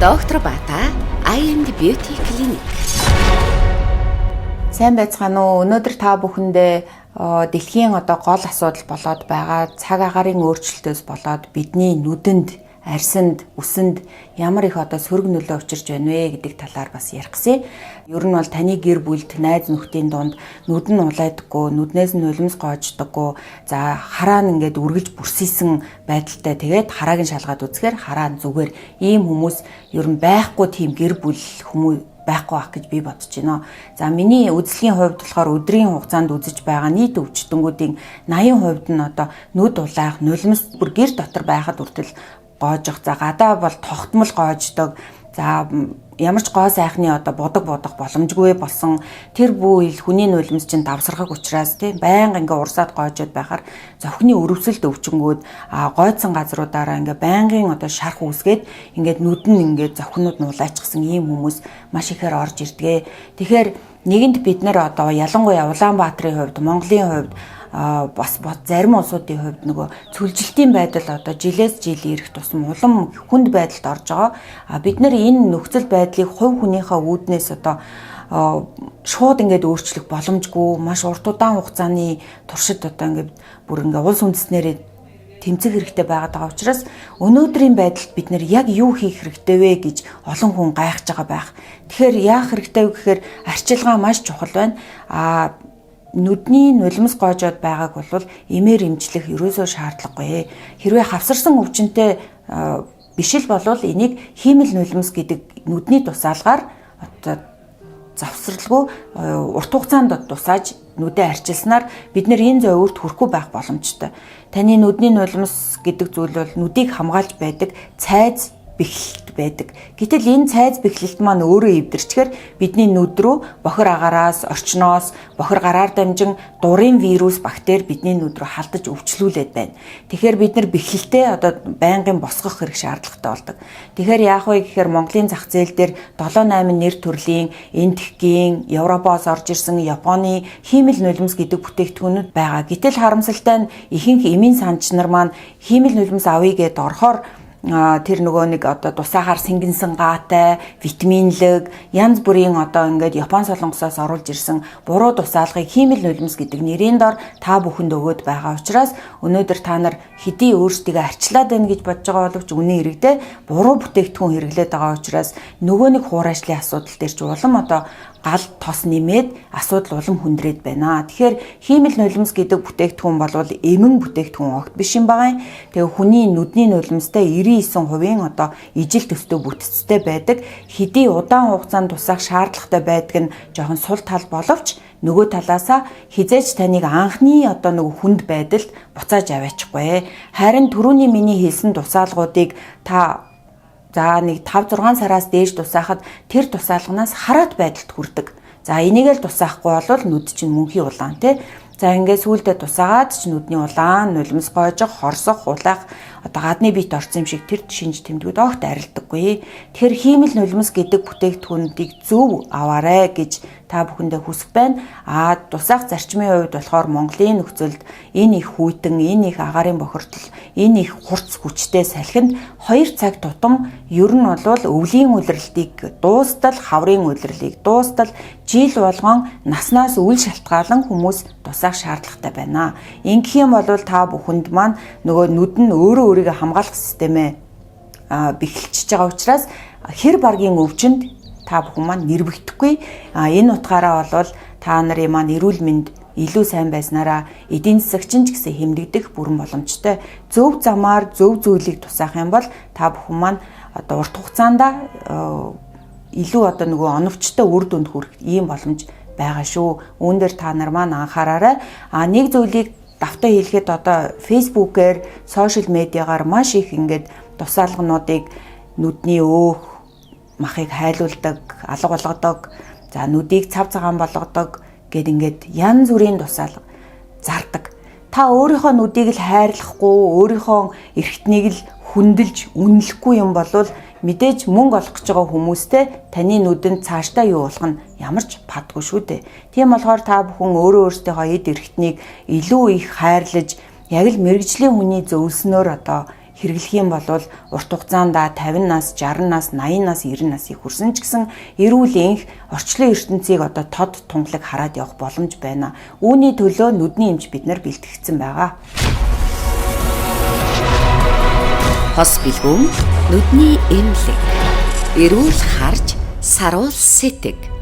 Доктор Бата I&D Beauty Clinic. Сайн байцгаана уу? Өнөөдөр та бүхэндээ дэлхийн гол асуудал болоод байгаа цаг агарын өөрчлөлтөөс болоод бидний нүдэнд, арьсанд, үсэнд ямар их сөрөг нөлөө учирч байна вэ гэдэг талаар бас ярих гэсэн. Ер нь бол таны гэр бүлд, найз нөхдийн дунд нүд нь улайдаггүй, нүднээс нь нулимс гоождоггүй, за хараа нь ингээд үргэлж бүрсийсэн байдалтай тэгээд харааг нь шалгаад үзэхээр хараа нь зүгээр ийм хүмүүс ер нь байхгүй тийм гэр бүл хүмүүс байхгүй ах гэж би бодож байна. За миний үзлэгийн хувьд болохоор өдрийн хугацаанд үзэж байгаа нийт өвчтөнгүүдийн 80% нь нүд улаах, нулимс бүр гэр дотор байхад хүртэл гоожих. За гадаа бол тогтмол гоождог. За ямар ч гоо сайхны бодог боломжгүй болсон тэр бүйл хүний нулимс чинь давсархаг учраас тийм байнга ингээ урсаад гоожод байхаар зохины өрөвсөлд өвчнгүүд гойцсон газруудаараа ингээ байнгын шарх үүсгээд ингээд нүд нь ингээ зохинууд нь улайчсан ийм хүмүүс маш ихээр орж ирдгээ. Тэгэхээр нэгэнд бид нэр ялангуяа Улаанбаатарын хувьд, Монголын хувьд бас зарим улсуудын хувьд нөгөө цүлжилтийн байдал жилээс жил ирэх тусам улам хүнд байдалд орж байгаа. Бид нэр энэ нөхцөл байдлыг хувь хүнийхээ үүднээс шууд ингээд өөрчлөх боломжгүй, маш урт удаан хугацааны туршид ингээд бүр ингээд улс үндэстнэрээ тэмцэх хэрэгтэй байгаад байгаа учраас өнөөдрийн байдалд бид нэр яг юу хийх хэрэгтэй вэ гэж олон хүн гайхаж байгаа байх. Тэгэхээр яах хэрэгтэй вэ гэхээр арчилгаа маш чухал байна. Нүдний нулимс гоожоод байгааг бол эмээр эмчлэх ерөөсөө шаардлагагүй. Хэрвээ хавсарсан өвчнөд биш л болвол энийг хиймэл нулимс гэдэг нүдний тусаалгаар завсралгүй урт хугацаанд тусааж нүдэ арчилснаар бид нэр энэ зовирт хүрэхгүй байх боломжтой. Таны нүдний нулимс гэдэг зүйл бол нүдийг хамгаалж байдаг цайз бэхлэлт байдаг. Гэтэл энэ цайз бэхлэлт маань өөрөө эвдэрчээр бидний нүд рүү бохир агаараас, орчноос, бохир гараар дамжин дурын вирус, бактери бидний нүд рүү халдаж өвчлүүлээд байна. Тэгэхээр бид нар бэхлэлтэд байнгын босгох хэрэг шаардлагатай болдог. Тэгэхээр яах вэ гэхээр Монголын зах зээл дээр 7-8 нэр төрлийн энтхгийн, Европоос орж ирсэн Японы хиймэл нулимс гэдэг бүтээгдэхүүнүүд байгаа. Гэтэл харамсалтай нь ихэнх эмийн санч нар маань хиймэл нулимс авъя гэд орохоор тэр нөгөө нэг тусаагаар сэнгэнсэн гаатай, витаминлэг, янз бүрийн ингээд Япон солонгосоос оруулж ирсэн буруу тусаалгыг хиймэл нулимс гэдэг нэрийн дор та бүхэнд өгөөд байгаа учраас өнөөдөр та нар хэдий өөрсдийгөө арчлаад байна гэж бодож байгаа боловч үнэн хэрэгдээ буруу бүтээгдэхүүн хэрэглээд байгаа учраас нөгөө нэг хуурайшлын асуудал дээр ч улам гал тос нэмээд асуудал улам хүндрээд байна. Тэгэхээр хиймэл нулимс гэдэг бүтээгдэхүүн бол эмэн бүтээгдэхүүн огт биш юм байгаа юм. Тэгээ хүний нүдний нулимстай 99% ижил төстэй бүтцтэй байдаг. Хэдий удаан хугацаанд тусах шаардлагатай байдаг нь жоохон сул тал боловч нөгөө талаасаа хизээч таныг анхны нөгөө хүнд байдалд буцааж аваачихгүй. Харин түрүүний миний хэлсэн тусаалгуудыг та нэг 5-6 сараас дээж тусаахад тэр тусаалганаас хараат байдалд хүрдэг. За энийг л тусаахгүй бол нүд чинь мөнхийн улаан тий. За ингээд сүүлдээ тусаагаад ч нүдний улаан, нулимс гоожих, хорсох, улаах гадны биет орсон юм шиг тэр шинж тэмдгүүд огт арилдаггүй. Тэгэхээр хиймэл нулимс гэдэг бүтээгдэхүүнүүдийг зөв аваарэ гэж та бүхэндээ хүсэх байна. Тусаах зарчмын хувьд болохоор Монголын нөхцөлд энэ их хүйтэн, энэ их агаарын бохирдол, энэ их хурц хүчтэй салхинд 2 цаг тутам ер нь бол өвлийн улирлтыг дуустал, хаврын улирлыг дуустал жил болгон наснаас үл шалтгаалan хүмүүс тусаах шаардлагатай байна. Ингэх юм бол та бүхэнд маань нөгөө нүд нь өөрийгөө хамгаалах системээ бэхэлчж байгаа учраас хэр баргийн өвчнөд та бүхэн маань нэрвэгдэхгүй. Энэ утгаараа бол та нарын маань эрүүл мэнд илүү сайн байснараа эдийн засагчин ч гэсэн хэмнэгдэх бүрэн боломжтой. Зөв замаар зөв зүйлийг тусаах юм бол та бүхэн маань урт хугацаанд илүү нөгөө оновчтой үр дүнд хүрэх ийм боломж байгаа шүү. Үүн дээр та нар маань анхаараарай. Нэг зүйлийг давтаа хэлэхэд фейсбүүкээр, сошиал медиагаар маш их ингээд тусаалгануудыг нүдний өөх махыг хайлуулдаг, алга болгодог, за нүдийг цав цагаан болгодог гэд ингээд янз бүрийн тусаалга зардаг. Та өөрийнхөө нүдийг л хайрлахгүй, өөрийнхөө эрхтнийг л хүндэлж, үнэлэхгүй юм бол мэдээж мөнгө олох гэж байгаа хүмүүстэй таны нүдэнд цаашдаа юу болох нь ямар ч падгүй шүү дээ. Тийм болохоор та бүхэн өөрөө өөрсдийнхөө эд эрхтнийг илүү их хайрлаж, яг л мэрэгжлийн хүний зөвлснөөр хэрэглэх юм бол урт хугацаанд 50 нас, 60 нас, 80 нас, 90 насыг хүрсэн ч гэсэн эрүүл энх орчлон ертөнцийг одоо тод тунгалаг хараад явах боломж байна. Үүний төлөө нүдний эмч бид нар бэлтгэгдсэн байгаа. Хос бэлгүүн, нүдний эмнэлэг. Эрүүл харж, саруул сэтэг.